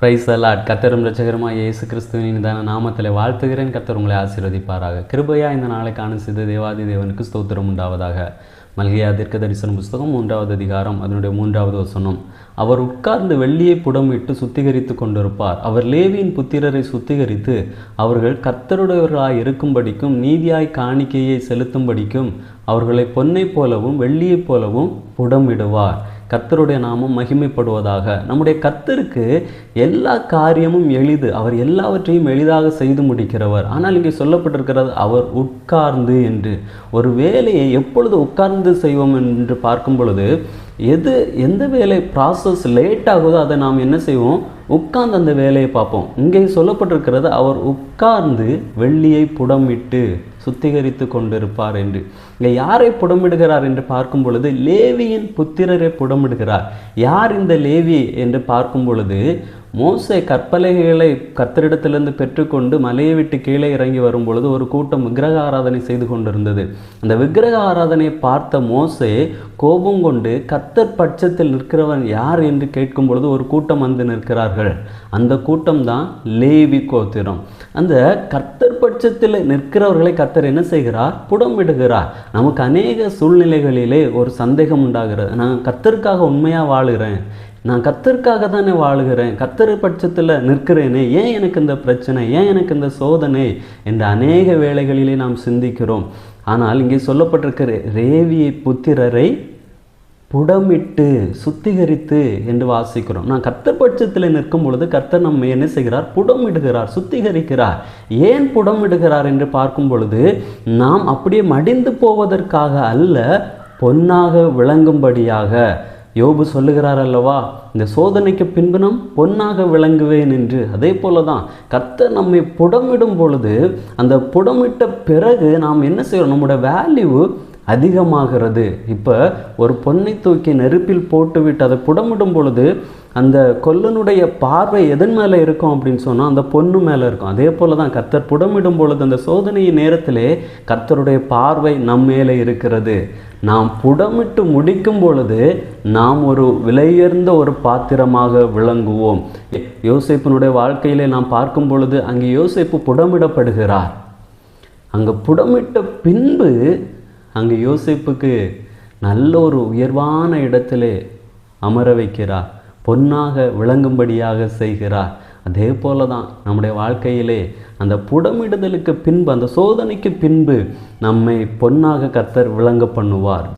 Praise the Lord. கர்த்தரும் இரட்சகருமாகிய இயேசு கிறிஸ்துவின் இனிதான நாமத்திலே வாழ்த்துகிறேன். கர்த்தர் உங்களை ஆசீர்வதிப்பாராக. கிருபையா இந்த நாளை காண செய்த தேவாதி தேவனுக்கு ஸ்தோத்திரம் உண்டாவதாக. மல்கியா தீர்க்கதரிசன புஸ்தகம் 3வது அதிகாரம் அதனுடைய 3வது வசனம். அவர் உட்கார்ந்து வெள்ளியை புடமிட்டு சுத்திகரித்து கொண்டிருப்பார். அவர் லேவியின் புத்திரரை சுத்திகரித்து அவர்கள் கர்த்தருடையவர்களாய் இருக்கும்படிக்கும் நீதியாய் காணிக்கையை செலுத்தும்படிக்கும் அவர்களை பொன்னைப் போலவும் வெள்ளியைப் போலவும் புடமிடுவார். கர்த்தருடைய நாமம் மகிமைப்படுவதாக. நம்முடைய கர்த்தருக்கு எல்லா காரியமும் எளிது. அவர் எல்லாவற்றையும் எளிதாக செய்து முடிக்கிறவர். ஆனால் இங்கே சொல்லப்பட்டிருக்கிறது அவர் உட்கார்ந்து என்று. ஒரு வேலையை எப்பொழுது உட்கார்ந்து செய்வோம் என்று பார்க்கும் பொழுது எந்த வேலை ப்ராசஸ் லேட் ஆகுதோ அதை நாம் என்ன செய்வோம்? உட்கார்ந்து அந்த வேலையை பார்ப்போம். இங்கே சொல்லப்பட்டிருக்கிறது அவர் உட்கார்ந்து வெள்ளியை புடமிட்டு சுத்திகரித்து கொண்டிருப்பார் என்று. இங்கே யாரை புடமிடுகிறார் என்று பார்க்கும் பொழுது லேவியின் புத்திரரை புடமிடுகிறார். யார் இந்த லேவி என்று பார்க்கும் பொழுது மோசே கற்பலகைகளை கர்த்தரிடத்திலிருந்து பெற்றுக்கொண்டு மலையை விட்டு கீழே இறங்கி வரும் பொழுது ஒரு கூட்டம் விக்கிரக ஆராதனை செய்து கொண்டிருந்தது. அந்த விக்கிரக ஆராதனையை பார்த்த மோசே கோபம் கொண்டு கர்த்தர் பட்சத்தில் நிற்கிறவன் யார் என்று கேட்கும் பொழுது ஒரு கூட்டம் வந்து நிற்கிறார்கள். அந்த கூட்டம் தான் லேவி கோத்திரம். அந்த கர்த்தர் பட்சத்தில் நிற்கிறவர்களை கர்த்தர் என்ன செய்கிறார்? புடமிடுகிறார். நமக்கு அநேக சூழ்நிலைகளிலே ஒரு சந்தேகம் உண்டாகிறது. நான் கர்த்தருக்காக உண்மையாக வாழுகிறேன், நான் கர்த்தருக்காக தானே வாழுகிறேன், கர்த்தர் பட்சத்தில் நிற்கிறேனே, ஏன் எனக்கு இந்த பிரச்சனை, ஏன் எனக்கு இந்த சோதனை என்று அநேக வேளைகளிலே நாம் சிந்திக்கிறோம். ஆனால் இங்கே சொல்லப்பட்டிருக்கிற லேவி புத்திரரை புடமிட்டு சுத்திகரித்து என்று வாசிக்கிறோம். நான் கர்த்தர் பட்சத்தில் நிற்கும் பொழுது கர்த்தர் நம்ம என்ன செய்கிறார்? புடமிடுகிறார், சுத்திகரிக்கிறார். ஏன் புடமிடுகிறார் என்று பார்க்கும் பொழுது நாம் அப்படியே மடிந்து போவதற்காக அல்ல, பொன்னாக விளங்கும்படியாக. யோபு சொல்லுகிறார் அல்லவா, இந்த சோதனைக்கு பின்பு நாம் பொன்னாக விளங்குவேன் என்று. அதே போல தான் கர்த்தர் நம்மை புடமிடும் பொழுது அந்த புடமிட்ட பிறகு நாம் என்ன செய்கிறோம்? நம்முடைய வேல்யூ அதிகமாகிறது. இப்போ ஒரு பொன்னை தூக்கி நெருப்பில் போட்டுவிட்டு அதை புடமிடும் பொழுது அந்த கொல்லனுடைய பார்வை எதன் மேலே இருக்கும் அப்படின்னு சொன்னால் அந்த பொண்ணு மேலே இருக்கும். அதே போல் தான் கர்த்தர் புடமிடும் பொழுது அந்த சோதனையின் நேரத்திலே கர்த்தருடைய பார்வை நம் மேலே இருக்கிறது. நாம் புடமிட்டு முடிக்கும் பொழுது நாம் ஒரு விலையுயர்ந்த ஒரு பாத்திரமாக விளங்குவோம். யோசேப்பினுடைய வாழ்க்கையிலே நாம் பார்க்கும் பொழுது அங்கே யோசேப்பு புடமிடப்படுகிறார். அங்கே புடமிட்ட பின்பு அங்கே யோசேப்புக்கு நல்ல ஒரு உயர்வான இடத்திலே அமர வைக்கிறார், பொன்னாக விளங்கும்படியாக செய்கிறார். அதே போல தான் நம்முடைய வாழ்க்கையிலே அந்த புடமிடுதலுக்கு பின்பு, அந்த சோதனைக்கு பின்பு நம்மை பொன்னாக கர்த்தர் விளங்க பண்ணுவார்.